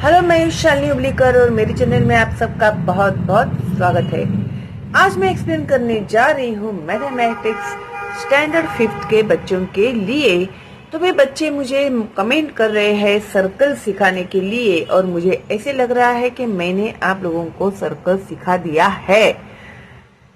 Hello, मैं शालिनी उबलीकर और मेरे चैनल में आप सबका बहुत बहुत स्वागत है। आज मैं एक्सप्लेन करने जा रही हूँ मैथमेटिक्स स्टैंडर्ड 5th के बच्चों के लिए। तो वे बच्चे मुझे कमेंट कर रहे हैं सर्कल सिखाने के लिए, और मुझे ऐसे लग रहा है कि मैंने आप लोगों को सर्कल सिखा दिया है।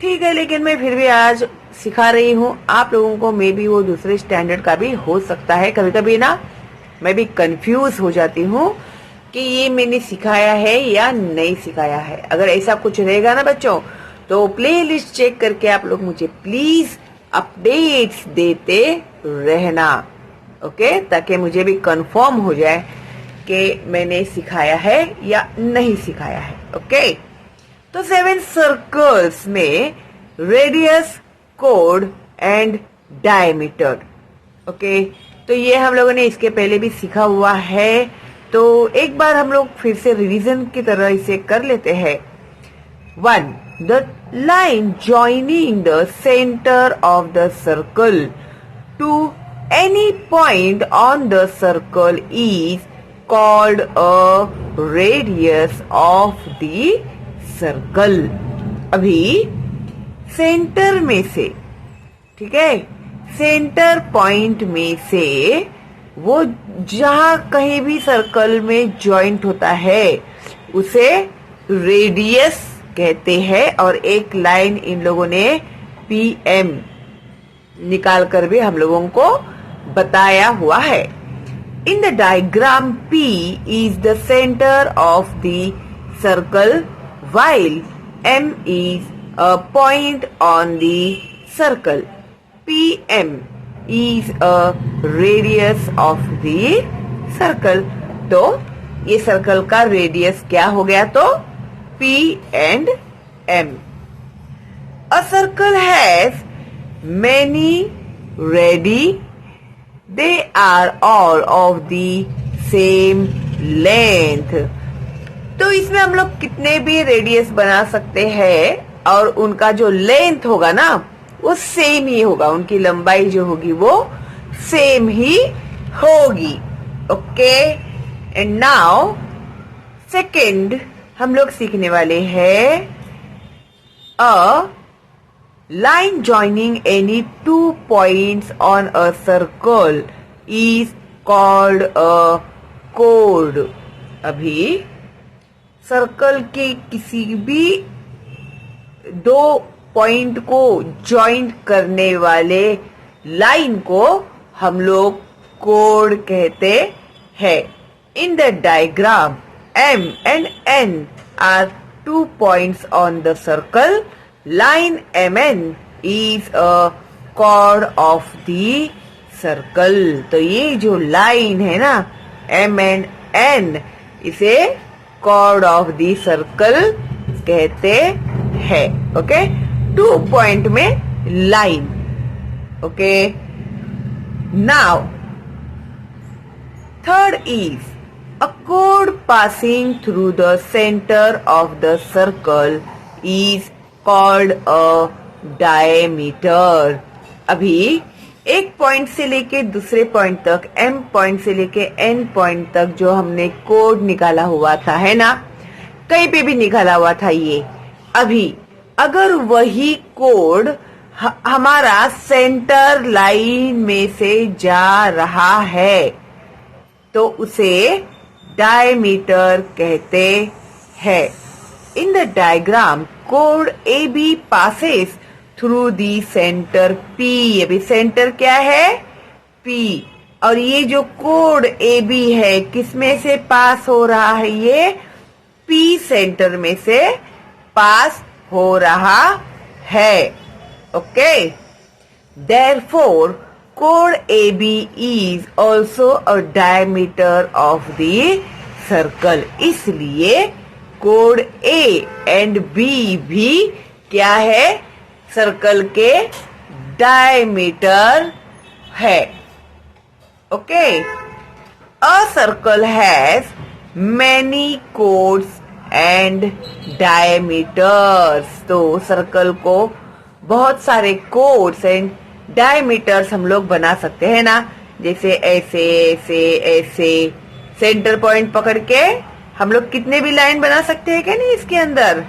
ठीक है, लेकिन मैं फिर भी आज सिखा रही हूँ आप लोगों को। मे बी वो दूसरे स्टैंडर्ड का भी हो सकता है। कभी कभी ना मैं भी कंफ्यूज हो जाती हूँ कि ये मैंने सिखाया है या नहीं सिखाया है। अगर ऐसा कुछ रहेगा ना बच्चों, तो प्लेलिस्ट चेक करके आप लोग मुझे प्लीज अपडेट्स देते रहना, ओके, ताकि मुझे भी कंफर्म हो जाए कि मैंने सिखाया है या नहीं सिखाया है। ओके, तो 7 सर्कल्स में radius, code and diameter. Okay, तो ये हम लोगों ने इसके पहले भी सीखा हुआ है। तो एक बार हम लोग फिर से रिवीजन की तरह इसे कर लेते हैं। 1. The line joining the center of the circle to any point on the circle is called a radius of the circle. अभी सेंटर में से, ठीक है, सेंटर पॉइंट में से वो जहां कहीं भी सर्कल में जॉइंट होता है उसे रेडियस कहते हैं। और एक लाइन इन लोगों ने PM निकाल कर भी हम लोगों को बताया हुआ है। इन the diagram P is the centre of the circle while M is a point on the circle. PM is a radius of the circle. तो ये सर्कल का रेडियस क्या हो गया? तो P and M. A circle has many radii. They are all of the same length. तो इसमें हम लोग कितने भी रेडियस बना सकते हैं, और उनका जो लेंथ होगा ना वो सेम ही होगा। उनकी लंबाई जो होगी वो सेम ही होगी। ओके, एंड नाउ सेकंड हम लोग सीखने वाले हैं a line joining any 2 points on a circle is called a code. अभी सर्कल के किसी भी 2 पॉइंट को जॉइंट करने वाले लाइन को हम लोग कोड कहते हैं। इन the diagram M and N are 2 points on the circle. Line MN is a chord of the circle. तो ये जो लाइन है ना M and N, इसे chord of the circle कहते हैं। ओके, 2 पॉइंट में line. Okay, now third is a code passing through the centre of the circle is called a diameter. अभी एक पॉइंट से लेके दूसरे पॉइंट तक, M पॉइंट से लेके N पॉइंट तक जो हमने कोड निकाला हुआ था, है ना, कहीं पे भी निकाला हुआ था ये। अभी अगर वही कोड हमारा सेंटर लाइन में से जा रहा है तो उसे डायमीटर कहते हैं। इन the diagram code AB passes through the centre P। अभी सेंटर क्या है? P। और ये जो कोड AB है किस में से पास हो रहा है? ये P सेंटर में से पास हो रहा है। Okay, therefore chord AB is also a diameter of the circle. इसलिए कोड A and B भी क्या है? सर्कल के डायमीटर है। Okay, a circle has many chords and diameters. तो सर्कल को बहुत सारे कोड्स एंड डायमीटर्स हम लोग बना सकते हैं ना, जैसे ऐसे ऐसे ऐसे सेंटर पॉइंट पकड़ के हम लोग कितने भी लाइन बना सकते हैं क्या नहीं इसके अंदर,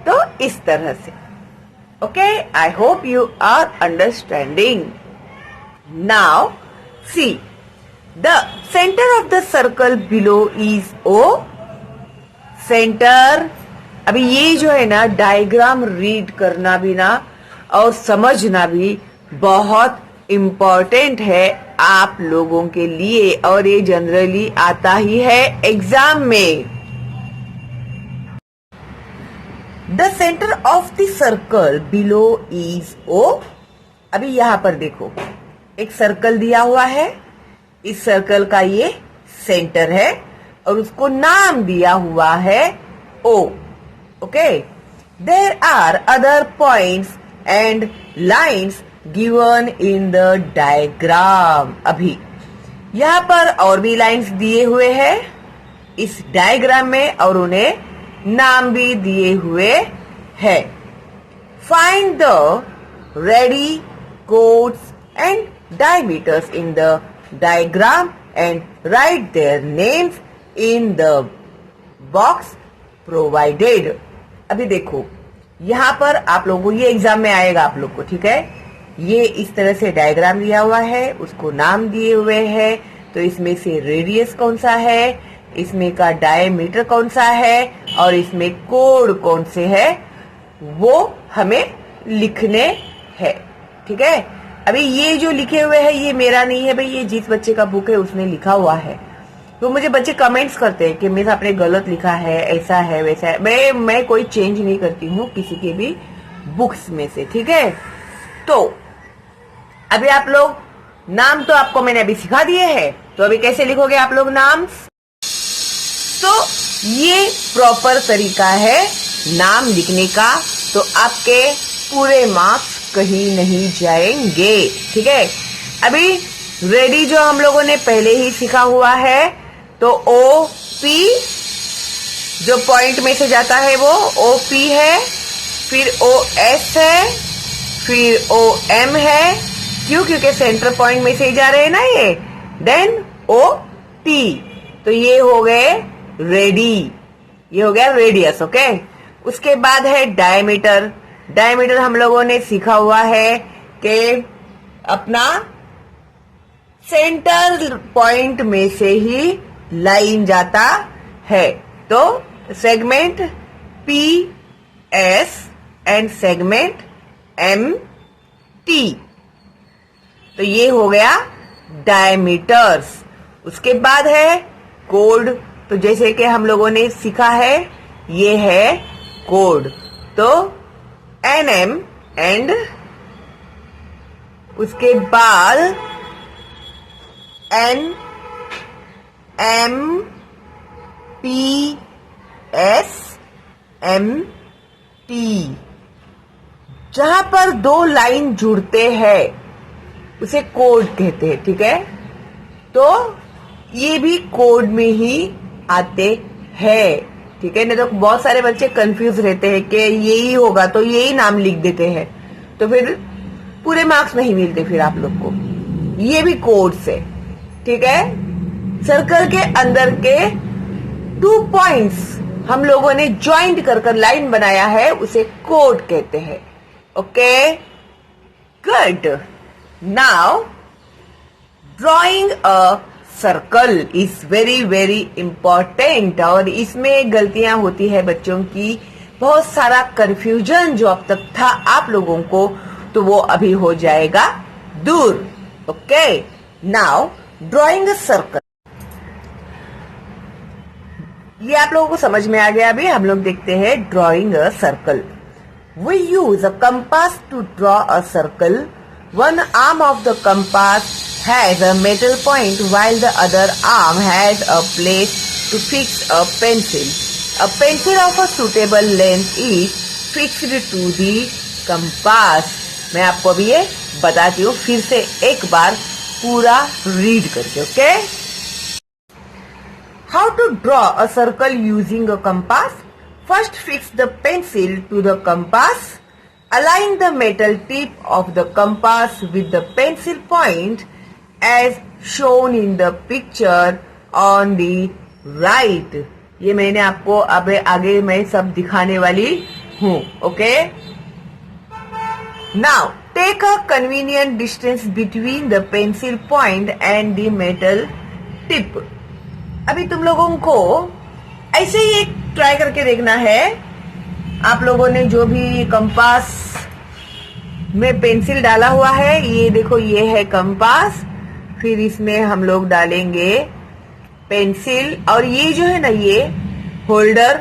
तो इस तरह से। Okay, I hope you are understanding. Now see the centre of the circle below is O. Centre, अभी ये जो है ना डायग्राम रीड करना भी ना और समझना भी बहुत इम्पोर्टेंट है आप लोगों के लिए, और ये जनरली आता ही है एग्जाम में। The centre of the circle below is O. अभी यहां पर देखो एक सर्कल दिया हुआ है, इस सर्कल का ये सेंटर है और उसको नाम दिया हुआ है O. Okay, there are other points and lines given in the diagram. अभी यहां पर और भी लाइन्स दिए हुए हैं इस डायग्राम में और उन्हें नाम भी दिए हुए हैं। Find the ready codes and diameters in the diagram and write their names in the box provided। अभी देखो यहाँ पर आप लोगों को ये एग्जाम में आएगा आप लोग को, ठीक है। ये इस तरह से डायग्राम दिया हुआ है, उसको नाम दिए हुए हैं, तो इसमें से रेडियस कौन सा है, इसमें का डायमीटर कौन सा है और इसमें कोड कौन से है वो हमें लिखने हैं, ठीक है। अभी ये जो लिखे हुए हैं ये मेरा नहीं है भाई, ये जिस बच्चे का बुक है उसने लिखा हुआ है। तो मुझे बच्चे कमेंट्स करते हैं कि मिस आपने गलत लिखा है, ऐसा है वैसा है। मैं कोई चेंज नहीं करती हूँ किसी के भी बुक्स में से, ठीक है। तो अभी आप लोग नाम तो आपको मैंने अभी सिखा दिए हैं, तो अभी कैसे लिखोगे आप लोग नाम। तो ये प्रॉपर तरीका है नाम लिखने का, तो आपके पूरे मार्क्स कहीं नहीं जाएंगे, ठीक है। अभी रेडी जो हम लोगों ने पहले ही सीखा हुआ है, तो ओ पी जो पॉइंट में से जाता है वो ओ पी है, फिर ओ एस है, फिर ओ एम है, क्यों, क्योंकि सेंटर पॉइंट में से ही जा रहे हैं ना ये। देन ओ टी, तो ये हो गए रेडी, ये हो गया रेडियस। ओके, उसके बाद है डायमीटर। डायमीटर हम लोगों ने सीखा हुआ है कि अपना सेंटर पॉइंट में से ही लाइन जाता है, तो segment P S and segment M T, तो ये हो गया डायमीटर्स। उसके बाद है कोड, तो जैसे कि हम लोगों ने सीखा है ये है कोड, तो NM एंड उसके बाद NM PS MT, जहां पर दो लाइन जुड़ते हैं उसे कोड कहते हैं, ठीक है। तो ये भी कोड में ही आते हैं, ठीक है। नहीं तो बहुत सारे बच्चे कंफ्यूज रहते हैं कि यही होगा तो यही नाम लिख देते हैं, तो फिर पूरे मार्क्स नहीं मिलते फिर आप लोग को। ये भी कोड से, ठीक है। सर्कल के अंदर के 2 पॉइंट्स हम लोगों ने ज्वाइंट कर लाइन बनाया है, उसे कोड कहते हैं। Okay, good. Now drawing a circle is very very important, और इसमें गलतियां होती है बच्चों की, बहुत सारा कंफ्यूजन जो अब तक था आप लोगों को, तो वो अभी हो जाएगा दूर। Okay, now drawing a circle, ये आप लोगों को समझ में आ गया। अभी हम लोग देखते हैं drawing a circle. We use a compass to draw a circle. One arm of the compass has a metal point while the other arm has a place to fix a pencil. A pencil of a suitable length is fixed to the compass. मैं आपको अभी ये बताती हूँ फिर से एक बार पूरा रीड करके, okay. How to draw a circle using a compass? First, fix the pencil to the compass. Align the metal tip of the compass with the pencil point as shown in the picture on the right. ये मैंने आपको अब आगे मैं सब दिखाने वाली हूँ. Okay, now take a convenient distance between the pencil point and the metal tip. अभी तुम लोगों को ऐसे ही एक ट्राई करके देखना है. आप लोगों ने जो भी कंपास में पेंसिल डाला हुआ है, ये देखो, ये है कंपास. फिर इसमें हम लोग डालेंगे पेंसिल, और ये जो है ना, ये होल्डर,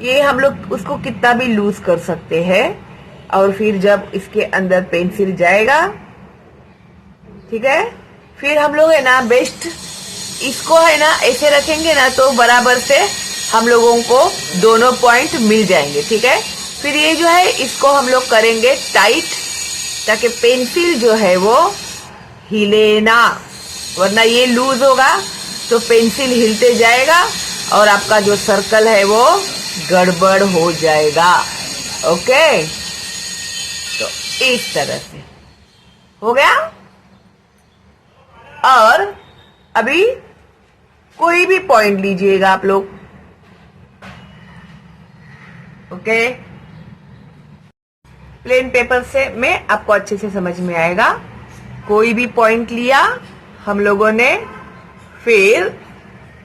ये हम लोग उसको कितना भी लूज कर सकते हैं. और फिर जब इसके अंदर पेंसिल जाएगा, ठीक है, फिर हम लोग है ना बेस्ट इसको है ना ऐसे रखेंगे ना, तो बराबर से हम लोगों को दोनों पॉइंट मिल जाएंगे. ठीक है, फिर ये जो है इसको हम लोग करेंगे टाइट, ताकि पेंसिल जो है वो हिले ना, वरना ये लूज होगा तो पेंसिल हिलते जाएगा और आपका जो सर्कल है वो गड़बड़ हो जाएगा. ओके, तो इस तरह से हो गया. और अभी कोई भी पॉइंट लीजिएगा आप लोग. ओके, प्लेन पेपर से में आपको अच्छे से समझ में आएगा. कोई भी पॉइंट लिया हम लोगों ने, फिर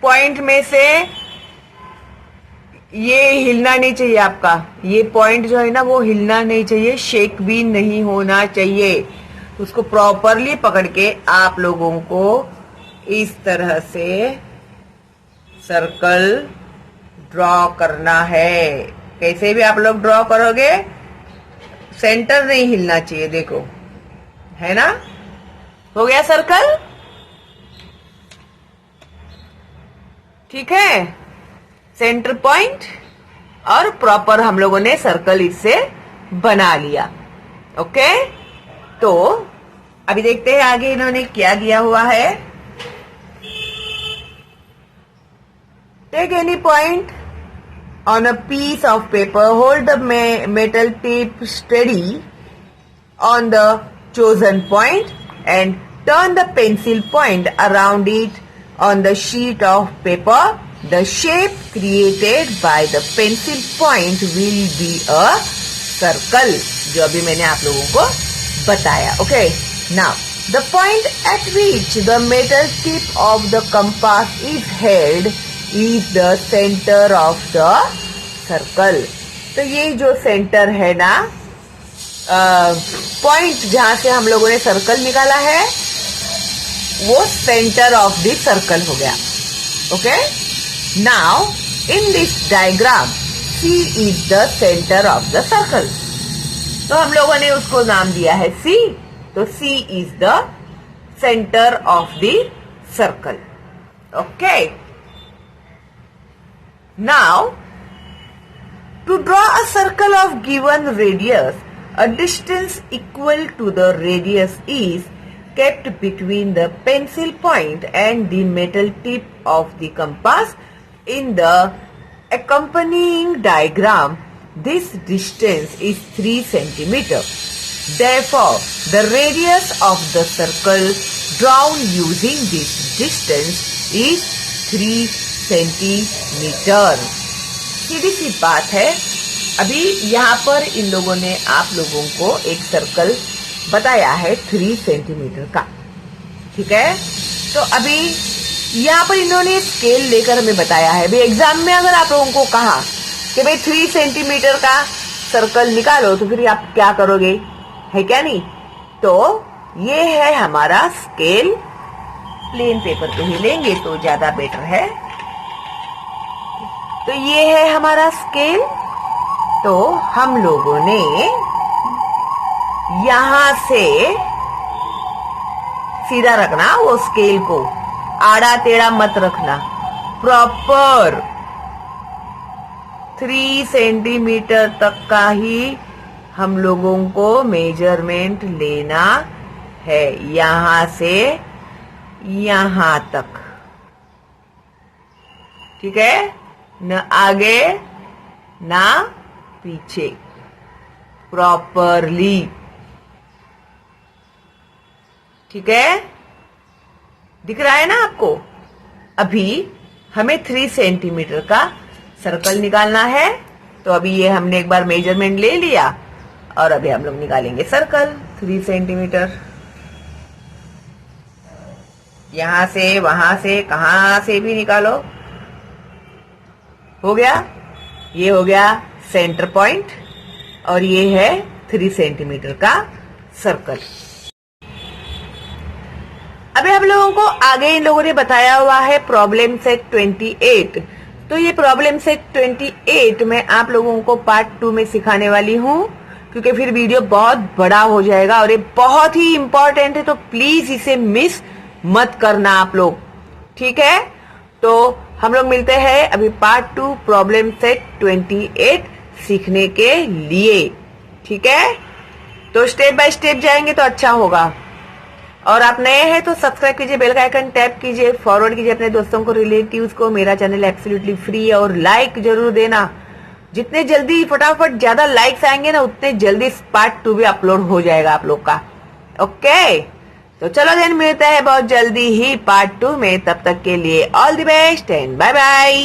पॉइंट में से ये हिलना नहीं चाहिए आपका. ये पॉइंट जो है ना वो हिलना नहीं चाहिए, शेक भी नहीं होना चाहिए. उसको प्रॉपरली पकड़ के आप लोगों को इस तरह से सर्कल ड्रॉ करना है. कैसे भी आप लोग ड्रॉ करोगे, सेंटर नहीं हिलना चाहिए. देखो, है ना, हो गया सर्कल. ठीक है, सेंटर पॉइंट और प्रॉपर हम लोगों ने सर्कल इससे बना लिया. ओके, तो अभी देखते हैं आगे इन्होंने क्या दिया हुआ है. Take any point on a piece of paper, hold the metal tip steady on the chosen point and turn the pencil point around it on the sheet of paper. The shape created by the pencil point will be a circle, जो अभी मैंने आप लोगों को बताया. Okay, now the point at which the metal tip of the compass is held is the center of the circle. तो ये जो सेंटर है ना, पॉइंट जहां से हम लोगों ने सर्कल निकाला है, वो सेंटर ऑफ द सर्कल हो गया. Okay, now in this diagram C is the centre of the circle. तो हम लोगों ने उसको नाम दिया है C. तो C is the centre of the circle. Okay, now to draw a circle of given radius, a distance equal to the radius is kept between the pencil point and the metal tip of the compass. In the accompanying diagram, this distance is 3 centimeter. Therefore, the radius of the circle drawn using this distance is 3 centimeter. सीधी सी बात है. अभी यहाँ पर इन लोगों ने आप लोगों को एक सर्कल बताया है 3 सेंटीमीटर का. ठीक है, तो अभी यहाँ पर इन्होंने स्केल लेकर हमें बताया है. भाई एग्जाम में अगर आप लोगों को कहा कि भाई 3 सेंटीमीटर का सर्कल निकालो, तो फिर आप क्या करोगे, है क्या नहीं. तो ये है हमारा स्केल. प्लेन पेपर पे ही लेंगे तो ज्यादा बेटर है. तो ये है हमारा स्केल. तो हम लोगों ने यहां से सीधा रखना, वो स्केल को आड़ा टेढ़ा मत रखना, प्रॉपर 3 सेंटीमीटर तक का ही हम लोगों को मेजरमेंट लेना है, यहां से यहां तक. ठीक है, न आगे ना पीछे, प्रॉपरली. ठीक है, दिख रहा है ना आपको. अभी हमें 3 सेंटीमीटर का सर्कल निकालना है। तो अभी ये हमने एक बार मेजरमेंट ले लिया और अभी हम लोग निकालेंगे सर्कल 3 सेंटीमीटर। यहां से, वहां से, कहां से भी निकालो। हो गया, ये हो गया सेंटर पॉइंट और ये है 3 सेंटीमीटर का सर्कल। अभी हम लोगों को आगे इन लोगों ने बताया हुआ है प्रॉब्लम सेट 28। तो ये प्रॉब्लम सेट 28 मैं आप लोगों को पार्ट 2 में सिखाने वाली हूँ, क्योंकि फिर वीडियो बहुत बड़ा हो जाएगा और ये बहुत ही इंपॉर्टेंट है, तो प्लीज इसे मिस मत करना आप लोग, ठीक है। तो हम लोग मिलते हैं अभी पार्ट 2 प्रॉब्लम सेट 28 सीखने के लिए, ठीक है। तो स्टेप बाय स्टेप जाएंगे तो अच्छा होगा। और आप नए हैं तो सब्सक्राइब कीजिए, बेल का आइकन टैप कीजिए, फॉरवर्ड कीजिए अपने दोस्तों को, रिलेटिव्स को। मेरा चैनल एब्सोल्युटली फ्री है और लाइक जरूर देना। जितने जल्दी फटाफट ज्यादा लाइक्स आएंगे ना, उतने जल्दी पार्ट 2 भी अपलोड हो जाएगा आप लोग का। ओके, तो चलो देन मिलते हैं बहुत जल्दी ही पार्ट 2 में। तब तक के लिए all the best and bye bye.